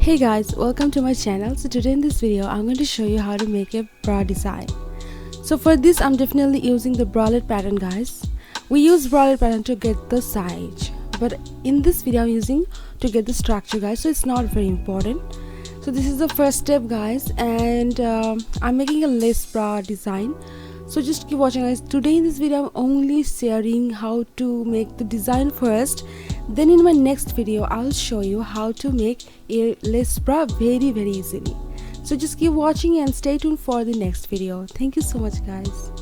Hey guys, welcome to my channel. So today in this video I'm going to show you how to make a bra design. So for this I'm definitely using the bralette pattern, guys. We use bralette pattern to get the size, but in this video I'm using to get the structure, guys, so it's not very important. So this is the first step, guys, and I'm making a lace bra design, so just keep watching, guys. Today in this video I'm only sharing how to make the design first, then in my next video I'll show you how to make a lace bra very easily. So just keep watching and stay tuned for the next video. Thank you so much, guys.